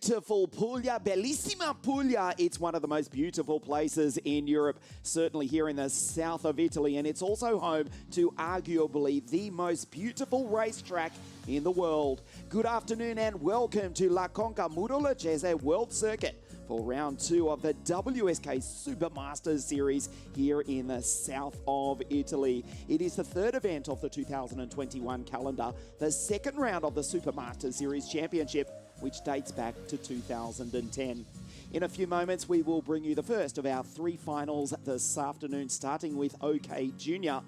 beautiful Puglia, Bellissima Puglia. It's one of the most beautiful places in Europe, certainly here in the south of Italy, and it's also home to arguably the most beautiful racetrack in the world. Good afternoon and welcome to La Conca Murolacese World Circuit for round 2 of the WSK Supermasters Series here in the south of Italy. It is the third event of the 2021 calendar, the second round of the Supermasters Series Championship, which dates back to 2010. In a few moments, we will bring you the first of our 3 finals this afternoon, starting with OK Junior.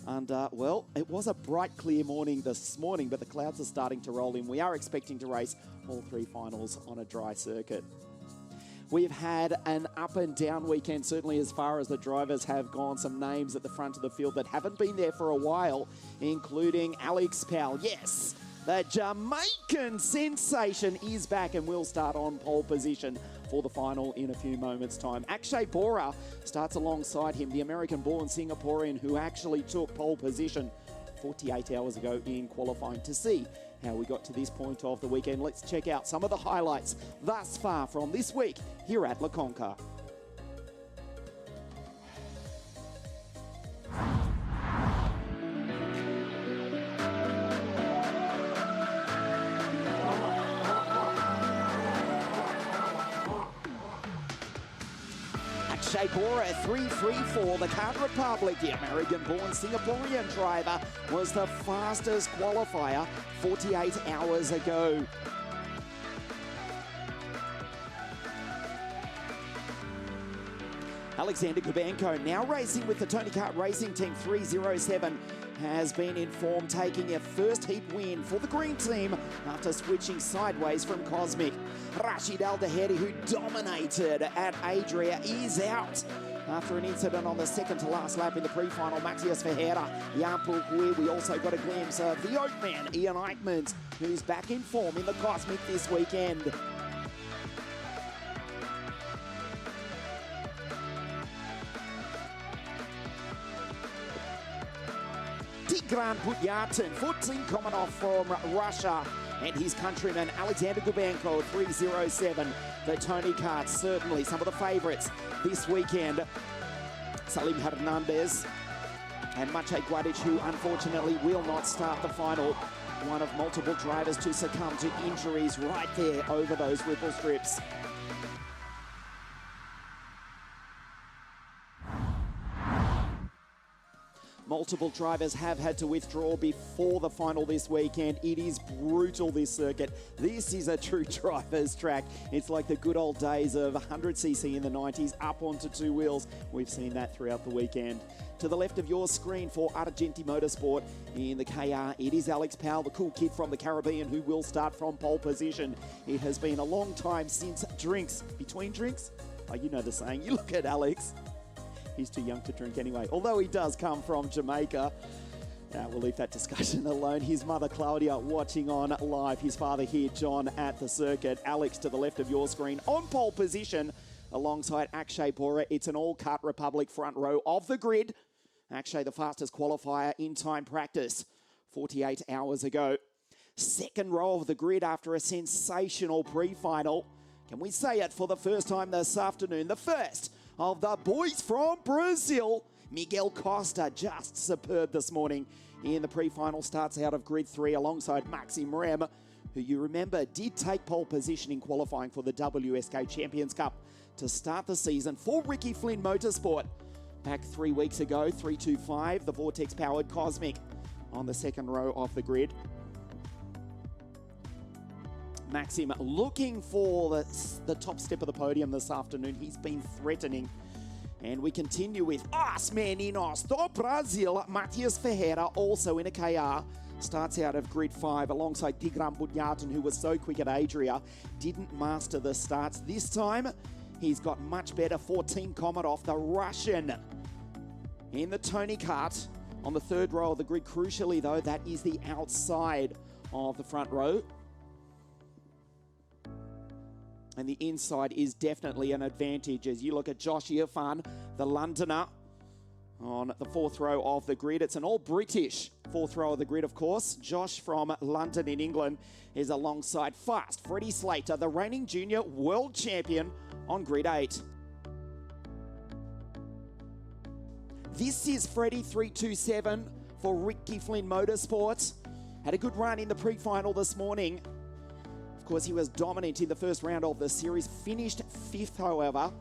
And, well, it was a bright, clear morning this morning, but the clouds are starting to roll in. We are expecting to race all 3 finals on a dry circuit. We've had an up and down weekend, certainly as far as the drivers have gone. Some names at the front of the field that haven't been there for a while, including Alex Powell. Yes, the Jamaican sensation is back and will start on pole position for the final in a few moments' time. Akshay Bora starts alongside him, the American-born Singaporean who actually took pole position 48 hours ago in qualifying. To see how we got to this point of the weekend, let's check out some of the highlights thus far from this week here at La Conca. Akshay Bora 3:34, the Kart Republic, the American-born Singaporean driver, was the fastest qualifier 48 hours ago. Alexander Kubanko, now racing with the Tony Kart Racing Team 307, has been informed taking a first heat win for the green team after switching sideways from Cosmic. Rashid Al-Daheri, who dominated at Adria, is out after an incident on the second to last lap in the pre-final. Matías Ferreira, Jan Pulquir. We also got a glimpse of the Oakman, Ian Eichmann, who's back in form in the Cosmic this weekend. Tigran Butyartin, 14 coming off from Russia, and his countryman Alexander Kubanko, 307. The Tony Kart, certainly some of the favourites this weekend. Salim Hernandez and Maciej Guadic, who unfortunately will not start the final. One of multiple drivers to succumb to injuries right there over those ripple strips. Multiple drivers have had to withdraw before the final this weekend. It is brutal, this circuit. This is a true driver's track. It's like the good old days of 100cc in the 90s, up onto 2 wheels. We've seen that throughout the weekend. To the left of your screen for Argenti Motorsport in the KR, it is Alex Powell, the cool kid from the Caribbean, who will start from pole position. It has been a long time since drinks. Between drinks? Oh, you know the saying. You look at Alex. He's too young to drink anyway, although he does come from Jamaica. We'll leave that discussion alone. His mother, Claudia, watching on live. His father here, John, at the circuit. Alex to the left of your screen on pole position alongside Akshay Bora. It's an all-Kart Republic front row of the grid. Akshay, the fastest qualifier in time practice 48 hours ago. Second row of the grid after a sensational pre-final. Can we say it for the first time this afternoon? The first of the boys from Brazil. Miguel Costa, just superb this morning in the pre-final, starts out of grid 3 alongside Maxime Rem, who you remember did take pole position in qualifying for the WSK Champions Cup to start the season for Ricky Flynn Motorsport. Back 3 weeks ago, 325, the Vortex-powered Cosmic on the second row of the grid. Maxim looking for the top step of the podium this afternoon. He's been threatening. And we continue with Os Meninos do Brasil. Matías Ferreira, also in a KR, starts out of grid 5 alongside Tigran Butyartin, who was so quick at Adria. Didn't master the starts. This time, he's got much better. 14 Komotov, the Russian, in the Tony Kart on the third row of the grid. Crucially, though, that is the outside of the front row. And the inside is definitely an advantage as you look at Josh Irfan, the Londoner, on the fourth row of the grid. It's an all-British fourth row of the grid, of course. Josh from London in England is alongside fast Freddie Slater, the reigning junior world champion, on grid 8. This is Freddie 327 for Ricky Flynn Motorsports. Had a good run in the pre-final this morning. Of course, he was dominant in the first round of the series, finished 5th, however.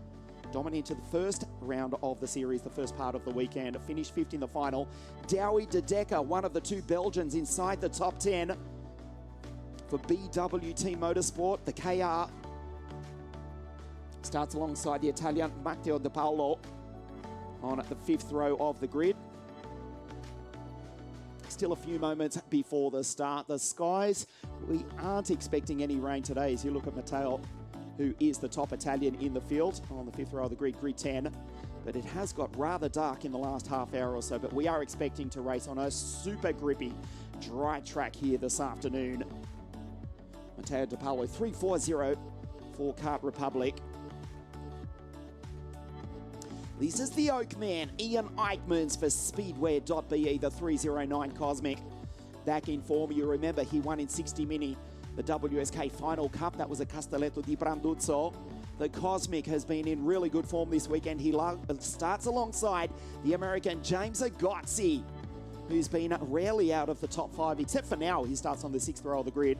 Dominant in the first round of the series, the first part of the weekend. Finished 5th in the final. Douwe de Decker, one of the two Belgians inside the top 10 for BWT Motorsport. The KR starts alongside the Italian Matteo De Paolo on the 5th row of the grid. Still a few moments before the start. The skies, we aren't expecting any rain today as you look at Matteo, who is the top Italian in the field on the 5th row of the grid, grid 10. But it has got rather dark in the last half hour or so, but we are expecting to race on a super grippy, dry track here this afternoon. Matteo De Paolo 340 for Kart Republic. This is the Oakman, Ian Eichmans for Speedway.be, the 309 Cosmic. Back in form, you remember he won in 60 Mini, the WSK Final Cup. That was a Castelletto di Branduzzo. The Cosmic has been in really good form this weekend. He starts alongside the American James Agozzi, who's been rarely out of the top 5, except for now. He starts on the 6th row of the grid.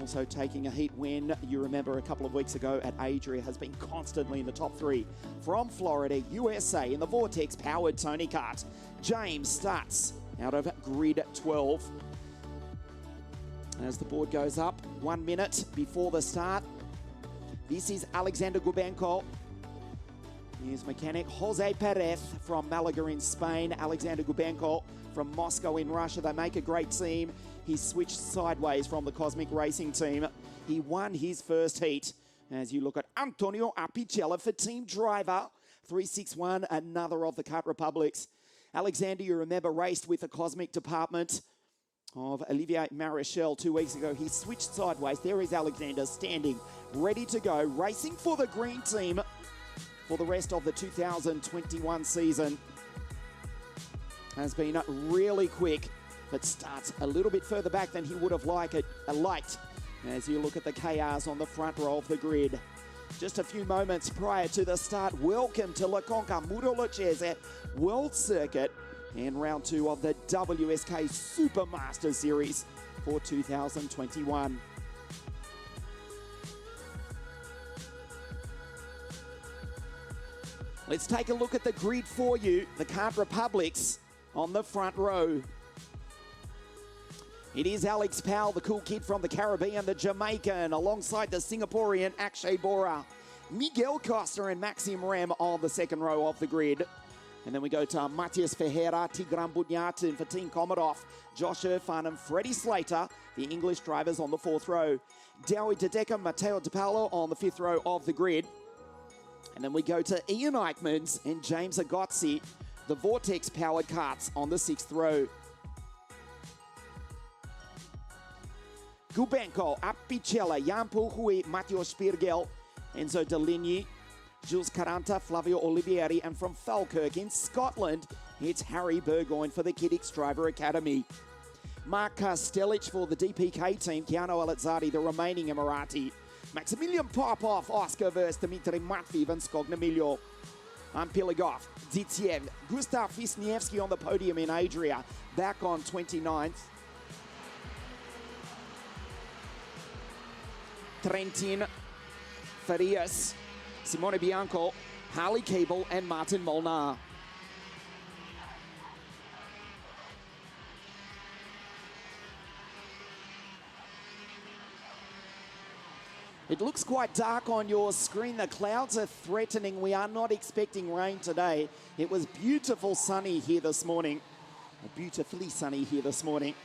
Also taking a heat win, you remember a couple of weeks ago at Adria, has been constantly in the top 3. From Florida, USA, in the Vortex-powered Tony Kart. James starts out of grid 12. As the board goes up, 1 minute before the start. This is Alexander Gubenko. His mechanic, Jose Perez from Malaga in Spain. Alexander Gubenko from Moscow in Russia. They make a great team. He switched sideways from the Cosmic Racing team. He won his first heat. As you look at Antonio Apicella for Team Driver, 361, another of the Kart Republics. Alexander, you remember, raced with the Cosmic department of Olivier Marichal 2 weeks ago. He switched sideways. There is Alexander standing, ready to go, racing for the green team for the rest of the 2021 season. Has been really quick, but starts a little bit further back than he would have liked as you look at the KRs on the front row of the grid. Just a few moments prior to the start, welcome to Le Conca Muro-Lucchese World Circuit in round 2 of the WSK Supermaster Series for 2021. Let's take a look at the grid for you. The Kart Republics on the front row. It is Alex Powell, the cool kid from the Caribbean, the Jamaican, alongside the Singaporean Akshay Bora. Miguel Costa and Maxim Rem on the second row of the grid. And then we go to Matthias Ferreira, Tigran Bunyatin for Team Komodov, Josh Irfan and Freddie Slater, the English drivers on the 4th row. Douwe de Decker, Matteo De Paolo on the 5th row of the grid. And then we go to Ian Eichmans and James Agozzi, the Vortex-powered karts on the 6th row. Gubenko, Apicella, Jan Pulhui, Matteo Spirgel, Enzo Deligny, Jules Caranta, Flavio Olivieri, and from Falkirk in Scotland, it's Harry Burgoyne for the Kiddix Driver Academy. Mark Kastelic for the DPK team, Keanu Alazzari, the remaining Emirati. Maximilian Popov, Oscar Verst, Dmitry Matviv, and Skognamilio. I'm Piligov, Zitiev, Gustav Wisniewski on the podium in Adria, back on 29th. Trentin, Farias, Simone Bianco, Harley Cable, and Martin Molnar. It looks quite dark on your screen. The clouds are threatening. We are not expecting rain today. It was beautiful sunny here this morning. Beautifully sunny here this morning.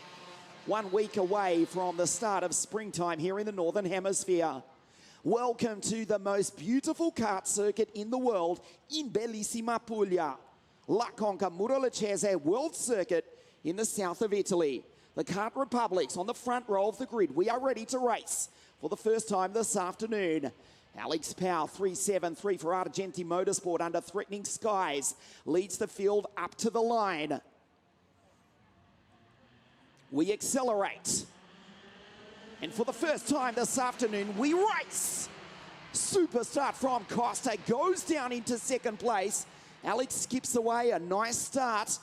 1 week away from the start of springtime here in the Northern Hemisphere. Welcome to the most beautiful kart circuit in the world in Bellissima Puglia. La Conca Muro-Lucchese World Circuit in the south of Italy. The Kart Republics on the front row of the grid. We are ready to race for the first time this afternoon. Alex Powell, 3.73 for Argenti Motorsport under threatening skies. Leads the field up to the line. We accelerate. And for the first time this afternoon, we race. Super start from Costa, goes down into second place. Alex skips away, a nice start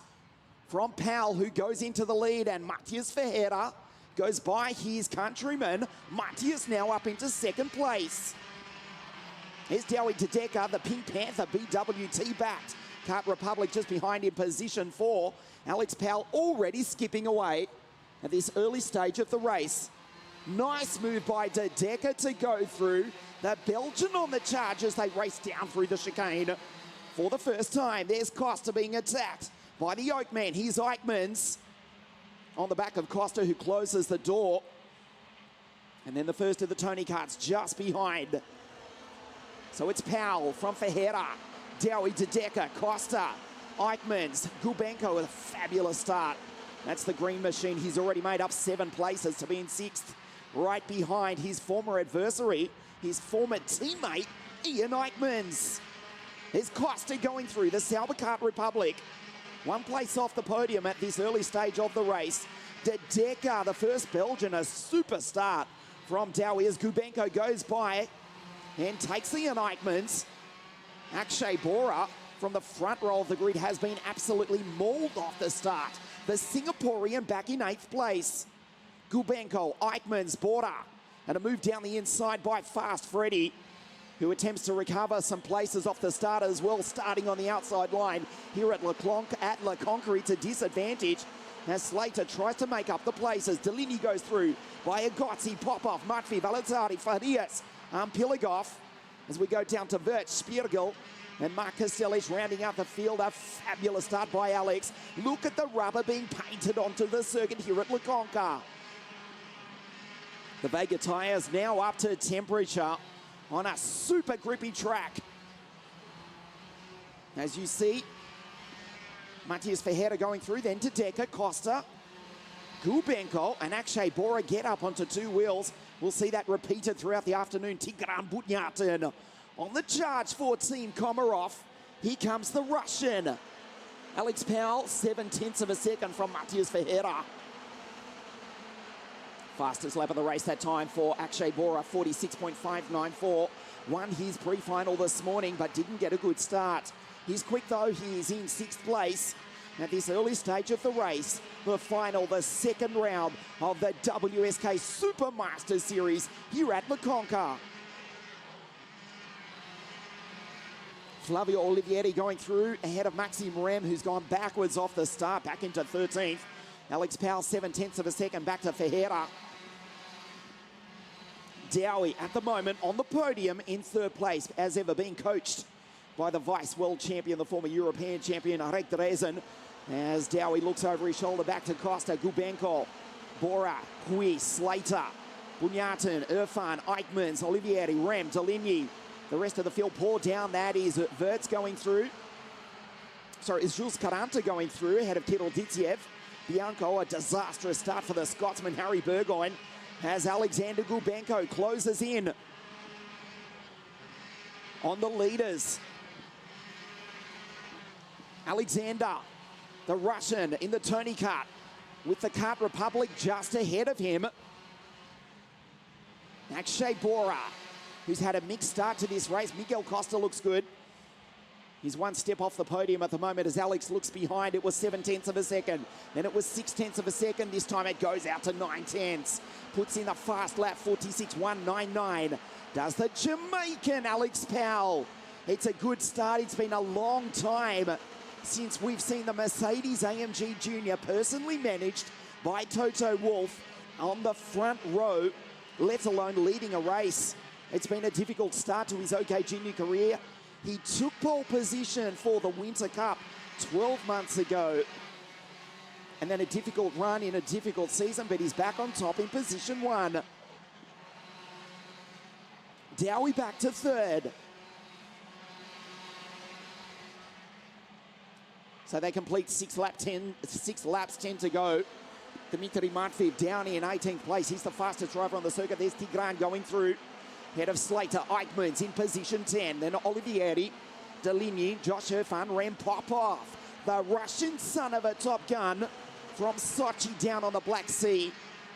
from Powell, who goes into the lead, and Matias Ferreira goes by his countryman. Matias now up into second place. Here's Dowie Tedeka, the Pink Panther BWT backed. Kart Republic just behind in position 4. Alex Powell already skipping away at this early stage of the race. Nice move by Tedeka to go through. The Belgian on the charge as they race down through the chicane. For the first time, there's Costa being attacked by the Oakman. Here's Eichmans on the back of Costa, who closes the door. And then the first of the Tony Karts just behind. So it's Powell from Ferreira, Dowie Tedeka, Costa, Eichmans, Gubenko with a fabulous start. That's the green machine. He's already made up 7 places to be in 6th. Right behind his former adversary, his former teammate, Ian Eichmans. There's Costa going through the Sauber Kart Republic. 1 place off the podium at this early stage of the race. Tedeka, the first Belgian, a super start from Dowie as Gubenko goes by and takes Ian Eichmans. Akshay Bora from the front row of the grid has been absolutely mauled off the start. The Singaporean back in 8th place. Gubenko, Eichmans, Bora, and a move down the inside by Fast Freddy, who attempts to recover some places off the start as well, starting on the outside line here at Le Conquerite to disadvantage as Slater tries to make up the places. Deligny goes through by Agozzi, Popov, Mutfi, Valentari, Farias, Pilagov, as we go down to Vert, Spiergel, and Mark Castellic rounding out the field. A fabulous start by Alex. Look at the rubber being painted onto the circuit here at Le Conca. The Vega tyres now up to temperature on a super grippy track. As you see, Matias Ferreira going through, then Tedeka, Costa, Gubenko, and Akshay Bora get up onto 2 wheels. We'll see that repeated throughout the afternoon. Tigran Bunyatin on the charge for Team Komarov. Here comes the Russian. Alex Powell, 0.7 of a second from Matias Ferreira. Fastest lap of the race that time for Akshay Bora, 46.594. Won his pre-final this morning, but didn't get a good start. He's quick though, he is in 6th place at this early stage of the race. The final, the second round of the WSK Supermaster Series here at Le Conca. Flavio Olivieri going through ahead of Maxime Rem, who's gone backwards off the start, back into 13th. Alex Powell, 0.7 of a second, back to Ferreira. Dowie at the moment on the podium in 3rd place, as ever being coached by the vice world champion, the former European champion, Arek Dresen, as Dowie looks over his shoulder back to Costa, Gubenko, Bora, Hui, Slater, Bunyatin, Irfan, Eichmans, Olivieri, Rem, Deligny. The rest of the field pour down. That is Verts going through. Sorry, is Jules Caranta going through ahead of Kirill Ditsiev. Bianco, a disastrous start for the Scotsman Harry Burgoyne, as Alexander Gubenko closes in on the leaders. Alexander, the Russian, in the Tony Kart with the Kart Republic just ahead of him. Akshay Bora, who's had a mixed start to this race. Miguel Costa looks good. He's 1 step off the podium at the moment as Alex looks behind. It was 0.7 of a second. Then it was 0.6 of a second. This time it goes out to 0.9. Puts in a fast lap, 46.199. Does the Jamaican Alex Powell. It's a good start. It's been a long time since we've seen the Mercedes AMG Junior personally managed by Toto Wolff on the front row, let alone leading a race. It's been a difficult start to his OK Junior career. He took pole position for the Winter Cup 12 months ago. And then a difficult run in a difficult season, but he's back on top in position 1. Dowie back to 3rd. So they complete 6 laps, 10 to go. Dmitry Matveev down in 18th place. He's the fastest driver on the circuit. There's Tigran going through. Head of Slater, Eichmanns in position 10. Then Olivieri, Deligny, Josh Herfan, Rem Popov. The Russian son of a Top Gun from Sochi down on the Black Sea.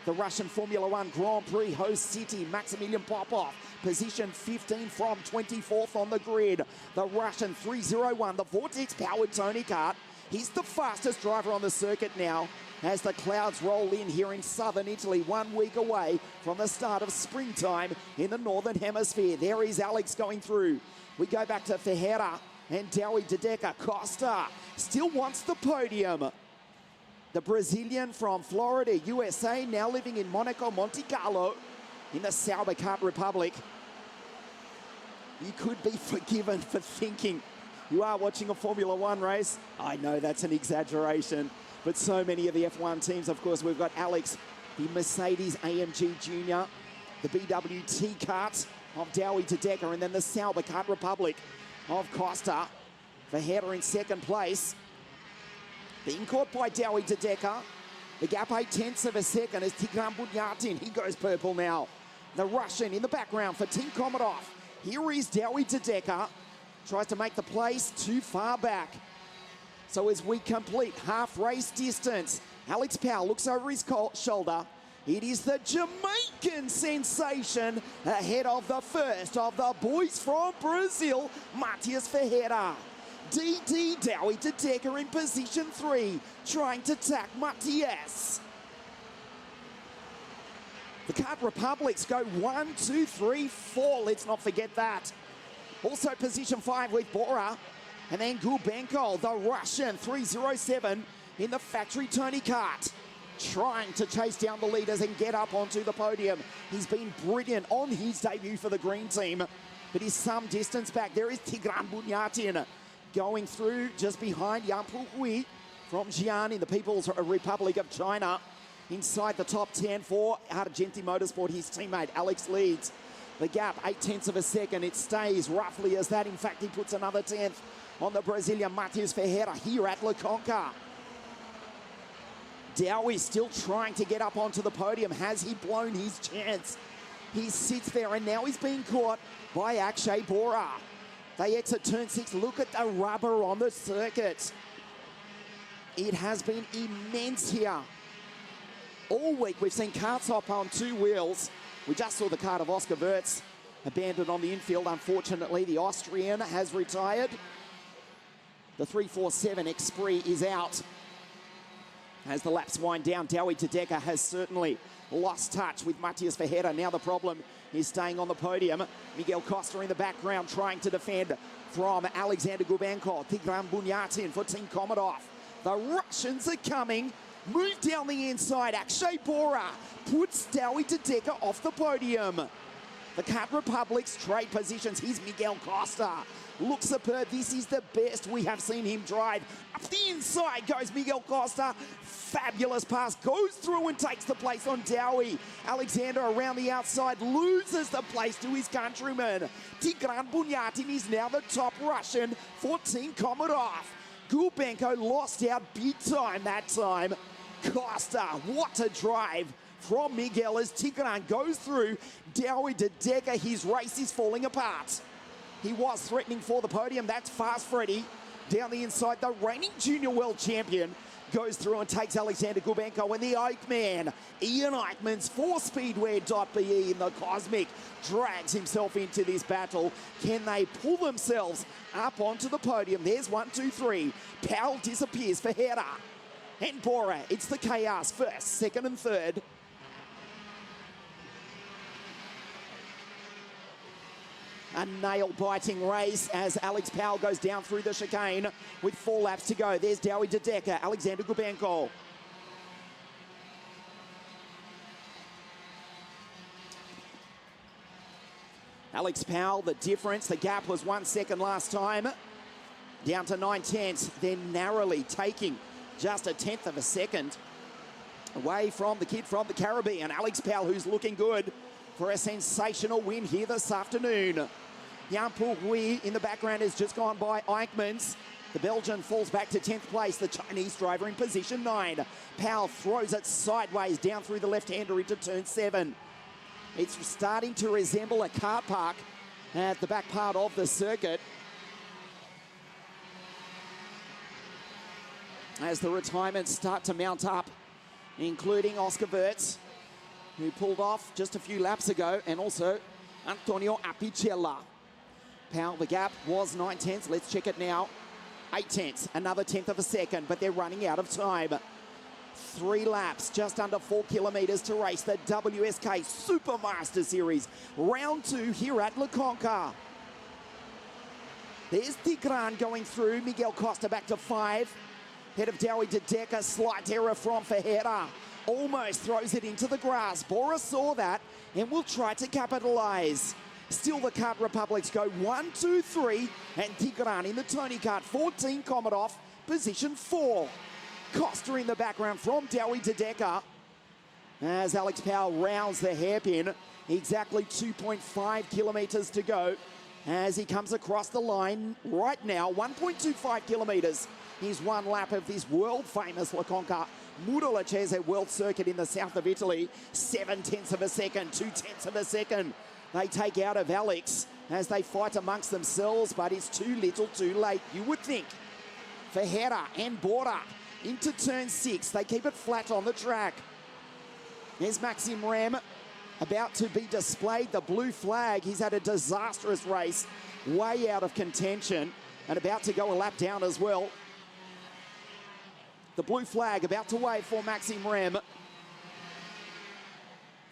The Russian Formula One Grand Prix host city, Maximilian Popov, position 15 from 24th on the grid. The Russian 301, the Vortex-powered Tony Kart. He's the fastest driver on the circuit now as the clouds roll in here in southern Italy, 1 week away from the start of springtime in the Northern Hemisphere. There is Alex going through. We go back to Ferreira and Dawi de Decker. Costa still wants the podium. The Brazilian from Florida, USA, now living in Monaco, Monte Carlo, in the Sauber Kart Republic. You could be forgiven for thinking you are watching a Formula One race. I know that's an exaggeration, but so many of the F1 teams, of course, we've got Alex, the Mercedes AMG Junior, the BWT kart of Dawi de Decker, and then the Sauber Kart Republic of Costa. Verheer in second place. Being caught by Dawi de Decker. The gap 0.8 of a second is Tigran Bunyatin. He goes purple now. The Russian in the background for Team Komarov. Here is Dawi de Decker. Tries to make the place too far back. So as we complete half race distance, Alex Powell looks over his shoulder. It is the Jamaican sensation ahead of the first of the boys from Brazil, Matias Ferreira. DD Dawi de Decker in position 3, trying to tack Matias. The Kart Republics go 1, 2, 3, 4. Let's not forget that. Also position 5 with Bora. And then Gubenko, the Russian 307 in the factory Tony Kart. Trying to chase down the leaders and get up onto the podium. He's been brilliant on his debut for the green team, but he's some distance back. There is Tigran Bunyatin going through just behind Yang Puhui from Xi'an in the People's Republic of China. Inside the top 10 for Argenti Motorsport, his teammate Alex leads. The gap, 0.8 of a second. It stays roughly as that. In fact, he puts another 10th on the Brazilian Matias Ferreira here at Le Conca. Dawi still trying to get up onto the podium. Has he blown his chance? He sits there and now he's being caught by Akshay Bora. They exit turn 6. Look at the rubber on the circuit. It has been immense here. All week we've seen karts hop on 2 wheels. We just saw the kart of Oscar Wirtz abandoned on the infield. Unfortunately, the Austrian has retired. The 347 Esprit is out. As the laps wind down, Dawi de Decker has certainly lost touch with Matias Ferreira. Now the problem is staying on the podium. Miguel Costa in the background trying to defend from Alexander Gubenko. Tigran Bunyatin for Team Komarov. The Russians are coming. Move down the inside. Akshay Bora puts Dawi de Decker off the podium. The Kart Republic's trade positions. Here's Miguel Costa. Looks superb. This is the best we have seen him drive. Up the inside goes Miguel Costa. Fabulous pass. Goes through and takes the place on Dawi. Alexander around the outside loses the place to his countryman. Tigran Bunyatin is now the top Russian for Team Komarov. Gubenko lost out big time that time. Costa, what a drive from Miguel as Tigran goes through. Dawi de Decker, his race is falling apart. He was threatening for the podium. That's Fast Freddy. Down the inside, the reigning junior world champion goes through and takes Alexander Gubenko. And the Eichmann, Ian Eichmann's 4Speedwear.be in the Cosmic, drags himself into this battle. Can they pull themselves up onto the podium? There's 1, 2, 3. Powell disappears for Ferreira. And Bora, it's the chaos first, second and third. A nail-biting race as Alex Powell goes down through the chicane with 4 laps to go. There's Dawi de Decker, Alexander Gubenko. Alex Powell, the difference, the gap was 1 second last time. Down to 9/10, then narrowly taking just 1/10 of a second away from the kid from the Caribbean, Alex Powell, who's looking good for a sensational win here this afternoon. Yang Puhui in the background has just gone by Eichmanns. The Belgian falls back to 10th place. The Chinese driver in position 9. Powell throws it sideways down through the left-hander into turn 7. It's starting to resemble a car park at the back part of the circuit. As the retirements start to mount up, including Oscar Wirtz, who pulled off just a few laps ago, and also Antonio Apicella. Powell, the gap was 9 tenths. Let's check it now. 8 tenths, another tenth of a second, but they're running out of time. 3 laps, just under 4 kilometres to race the WSK Supermaster Series. Round 2 here at Le Conca. There's Tigran going through. Miguel Costa back to 5. Head of Dowie de Decker, slight error from Ferreira. Almost throws it into the grass. Bora saw that and will try to capitalise. Still the Kart Republics go 1, 2, 3, and Tigran in the Tony Kart 14 Komotov, position 4. Costa in the background from Dowie de Decker. As Alex Powell rounds the hairpin, exactly 2.5 kilometres to go. As he comes across the line right now, 1.25 kilometres. He's 1 lap of this world-famous Le Conca Murolacese World Circuit in the south of Italy. 7 tenths of a second, 2 tenths of a second. They take out of Alex as they fight amongst themselves, but it's too little too late, you would think. Ferreira and Bora into turn 6. They keep it flat on the track. There's Maxim Rem about to be displayed, the blue flag. He's had a disastrous race, way out of contention, and about to go a lap down as well. The blue flag about to wave for Maxim Rem.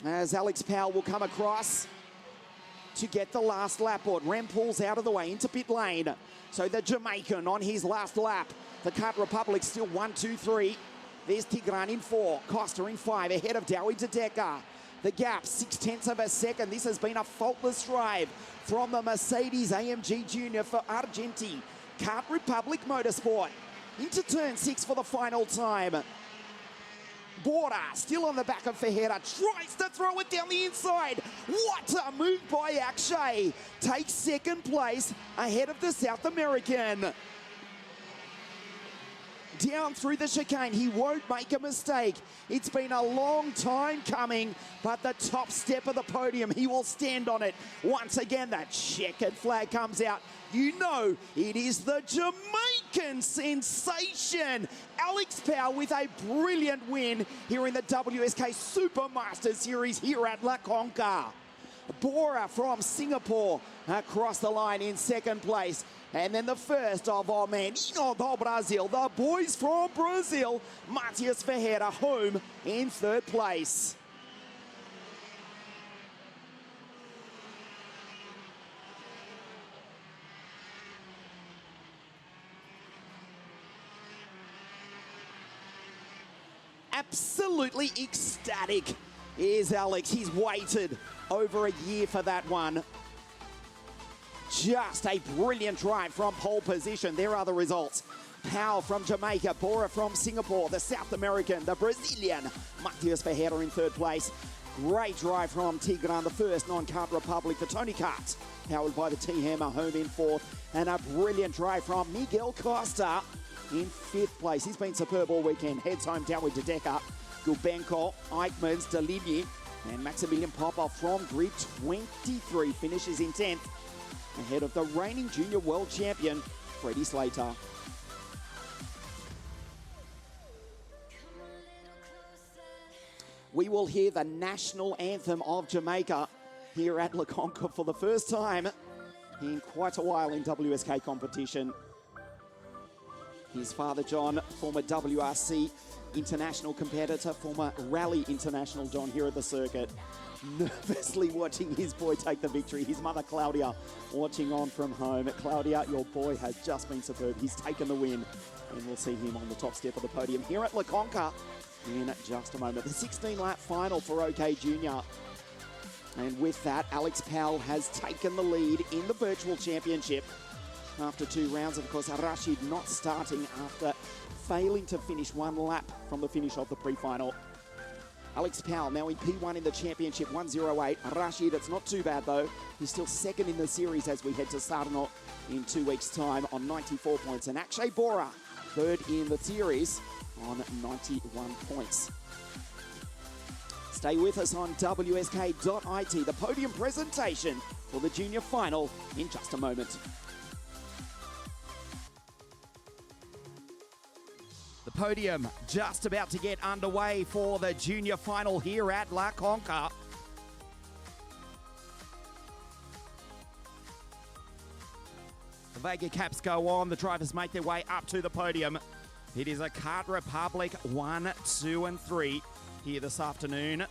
As Alex Powell will come across to get the last lap on. Rem pulls out of the way into pit lane. So the Jamaican on his last lap. The Kart Republic still 1, 2, 3. There's Tigran in 4. Costa in 5 ahead of Dowie de Decker. The gap, 6 tenths of a second. This has been a faultless drive from the Mercedes AMG Junior for Argenti. Kart Republic Motorsport. Into turn 6 for the final time. Bora still on the back of Ferreira. Tries to throw it down the inside. What a move by Akshay. Takes second place ahead of the South American. Down through the chicane. He won't make a mistake. It's been a long time coming, but the top step of the podium, he will stand on it. Once again, that checkered flag comes out. You know it is the Jamaican sensation. Alex Powell with a brilliant win here in the WSK Supermaster Series here at Le Conca. Bora from Singapore across the line in second place. And then the first of our men, Ino do Brasil, the boys from Brazil, Matias Ferreira home in third place. Absolutely ecstatic is Alex. He's waited over a year for that one. Just a brilliant drive from pole position. There are the results. Powell from Jamaica, Bora from Singapore, the South American, the Brazilian, Matias Ferreira in third place. Great drive from Tigran, the first non-Kart Republic, the Tony Kart, powered by the T-Hammer, home in fourth. And a brilliant drive from Miguel Costa in fifth place. He's been superb all weekend. Heads home down with de Decker, Gulbenko, Eichmanns, Deligny, and Maximilian Popper from grid 23 finishes in 10th. Ahead of the reigning junior world champion, Freddie Slater. We will hear the national anthem of Jamaica here at Le Conca for the first time in quite a while in WSK competition. His father, John, former WRC international competitor, former rally international John here at the circuit, nervously watching his boy take the victory. His mother, Claudia, watching on from home. Claudia, your boy has just been superb. He's taken the win, and we'll see him on the top step of the podium here at Le Conca in just a moment. The 16-lap final for OK Junior. And with that, Alex Powell has taken the lead in the virtual championship after 2 rounds. Of course, Rashid not starting after failing to finish 1 lap from the finish of the pre-final. Alex Powell now in P1 in the championship, 1:08. Rashid, it's not too bad though. He's still second in the series as we head to Sarno in 2 weeks' time on 94 points. And Akshay Bora, third in the series on 91 points. Stay with us on WSK.IT, the podium presentation for the junior final in just a moment. The podium just about to get underway for the junior final here at La Conca. The Vega caps go on. The drivers make their way up to the podium. It is a Kart Republic 1, 2 and 3 here this afternoon.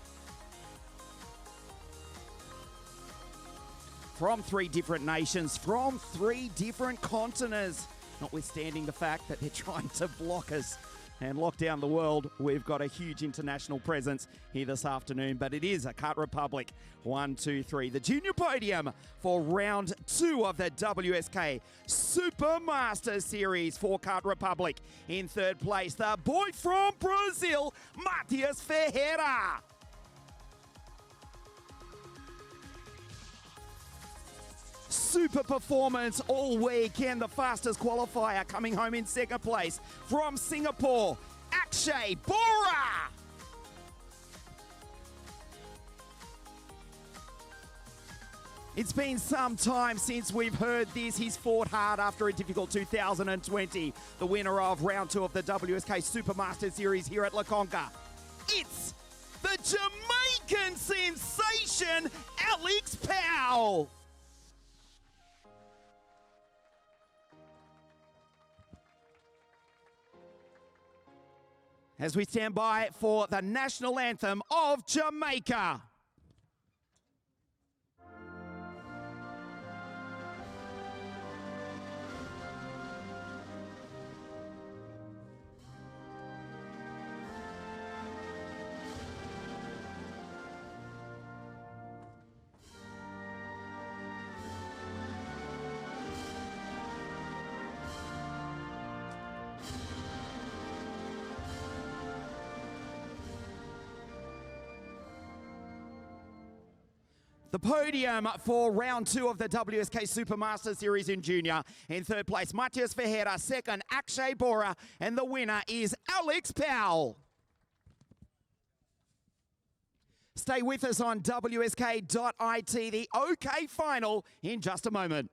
From 3 different nations, from 3 different continents. Notwithstanding the fact that they're trying to block us and lock down the world, we've got a huge international presence here this afternoon, but it is a Kart Republic 1, 2, 3. The junior podium for round 2 of the WSK Supermaster Series for Kart Republic. In third place, the boy from Brazil, Matias Ferreira. Super performance all week, and the fastest qualifier coming home in second place from Singapore, Akshay Bora. It's been some time since we've heard this. He's fought hard after a difficult 2020. The winner of round 2 of the WSK Supermaster Series here at La Conca. It's the Jamaican sensation, Alex Powell. As we stand by for the national anthem of Jamaica. The podium for round 2 of the WSK Supermaster Series in junior. In third place, Matias Ferreira. Second, Akshay Bora. And the winner is Alex Powell. Stay with us on WSK.IT, the OK final in just a moment.